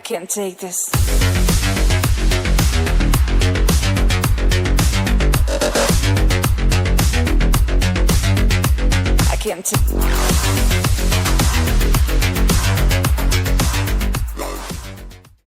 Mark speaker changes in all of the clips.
Speaker 1: can't take this. I can't take.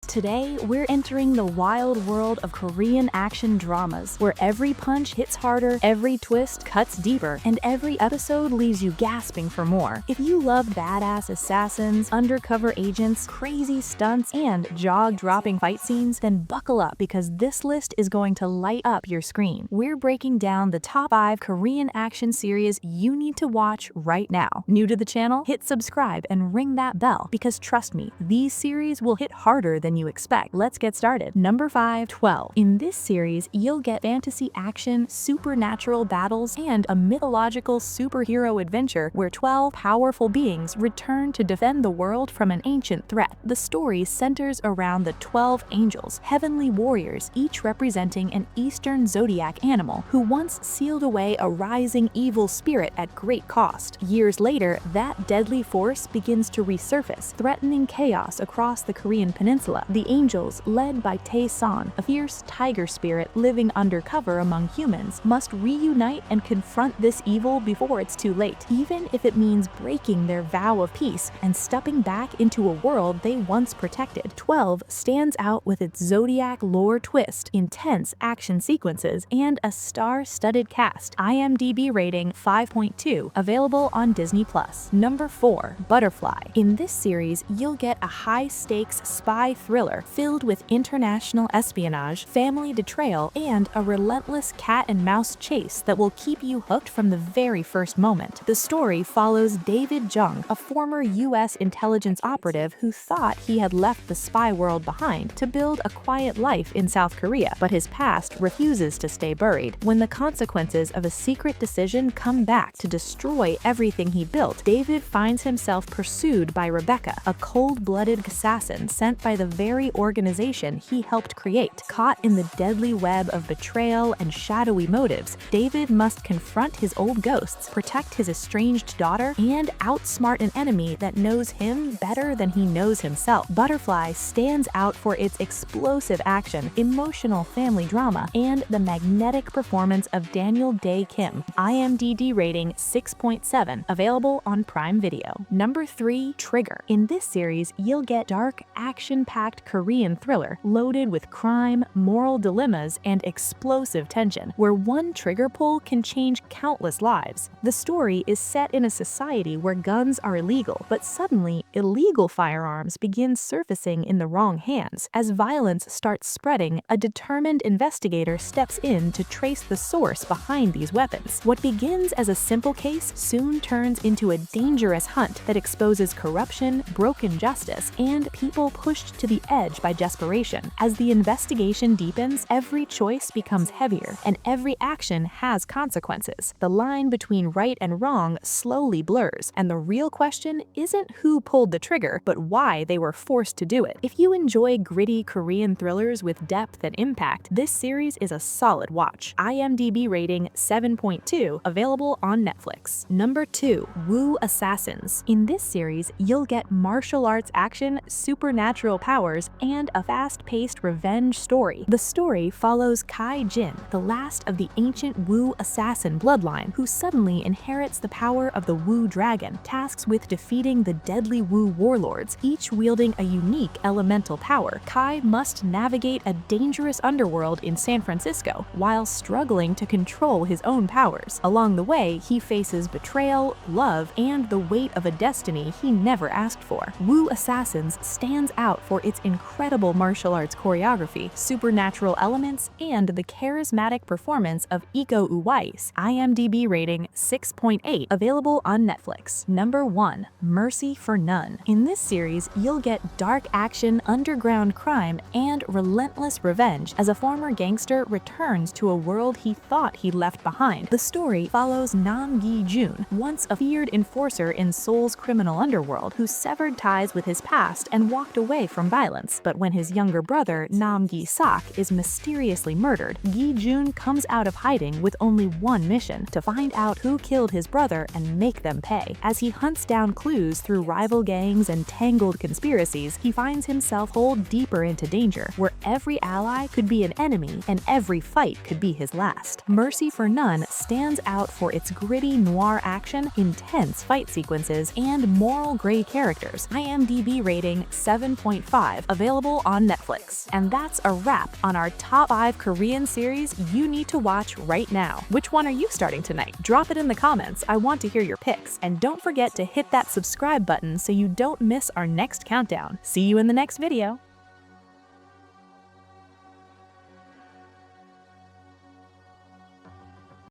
Speaker 2: Today, we're entering the wild world of Korean action dramas, where every punch hits harder, every twist cuts deeper, and every episode leaves you gasping for more. If you love badass assassins, undercover agents, crazy stunts, and jaw-dropping fight scenes, then buckle up because this list is going to light up your screen. We're breaking down the top 5 Korean action series you need to watch right now. New to the channel? Hit subscribe and ring that bell because trust me, these series will hit harder than you expect. Let's get started. Number 5, 12. In this series, you'll get fantasy action, supernatural battles, and a mythological superhero adventure where 12 powerful beings return to defend the world from an ancient threat. The story centers around the 12 angels, heavenly warriors, each representing an Eastern zodiac animal who once sealed away a rising evil spirit at great cost. Years later, that deadly force begins to resurface, threatening chaos across the Korean peninsula. The angels, led by Tae-san, a fierce tiger spirit living undercover among humans, must reunite and confront this evil before it's too late, even if it means breaking their vow of peace and stepping back into a world they once protected. 12 stands out with its zodiac lore twist, intense action sequences, and a star-studded cast. IMDb rating 5.2, available on Disney+. Number 4, Butterfly. In this series, you'll get a high-stakes spy thriller filled with international espionage, family betrayal, and a relentless cat-and-mouse chase that will keep you hooked from the very first moment. The story follows David Jung, a former U.S. intelligence operative who thought he had left the spy world behind to build a quiet life in South Korea, but his past refuses to stay buried. When the consequences of a secret decision come back to destroy everything he built, David finds himself pursued by Rebecca, a cold-blooded assassin sent by the very organization he helped create. Caught in the deadly web of betrayal and shadowy motives, David must confront his old ghosts, protect his estranged daughter, and outsmart an enemy that knows him better than he knows himself. Butterfly stands out for its explosive action, emotional family drama, and the magnetic performance of Daniel Dae Kim. IMDb rating 6.7, available on Prime Video. Number 3, Trigger. In this series, you'll get dark, action-packed Korean thriller loaded with crime, moral dilemmas, and explosive tension, where one trigger pull can change countless lives. The story is set in a society where guns are illegal, but suddenly illegal firearms begin surfacing in the wrong hands. As violence starts spreading, a determined investigator steps in to trace the source behind these weapons. What begins as a simple case soon turns into a dangerous hunt that exposes corruption, broken justice, and people pushed to the edge by desperation. As the investigation deepens, every choice becomes heavier, and every action has consequences. The line between right and wrong slowly blurs, and the real question isn't who pulled the trigger, but why they were forced to do it. If you enjoy gritty Korean thrillers with depth and impact, this series is a solid watch. IMDb rating 7.2, available on Netflix. Number 2, Woo Assassins. In this series, you'll get martial arts action, supernatural powers, and a fast-paced revenge story. The story follows Kai Jin, the last of the ancient Woo assassin bloodline, who suddenly inherits the power of the Woo dragon, tasked with defeating the deadly Woo warlords, each wielding a unique elemental power. Kai must navigate a dangerous underworld in San Francisco while struggling to control his own powers. Along the way, he faces betrayal, love, and the weight of a destiny he never asked for. Woo Assassins stands out for its incredible martial arts choreography, supernatural elements, and the charismatic performance of Iko Uwais. IMDb rating 6.8, available on Netflix. Number 1, Mercy for None. In this series, you'll get dark action, underground crime, and relentless revenge as a former gangster returns to a world he thought he left behind. The story follows Nam Gi-jun, once a feared enforcer in Seoul's criminal underworld, who severed ties with his past and walked away from violence. violence, but when his younger brother, Nam-gi-sak, is mysteriously murdered, Gi-jun comes out of hiding with only one mission: to find out who killed his brother and make them pay. As he hunts down clues through rival gangs and tangled conspiracies, he finds himself pulled deeper into danger, where every ally could be an enemy and every fight could be his last. Mercy for None stands out for its gritty noir action, intense fight sequences, and moral gray characters. IMDb rating 7.5, available on Netflix. And that's a wrap on our top 5 Korean series you need to watch right now. Which one are you starting tonight? Drop it in the comments. I want to hear your picks. And don't forget to hit that subscribe button so you don't miss our next countdown. See you in the next video.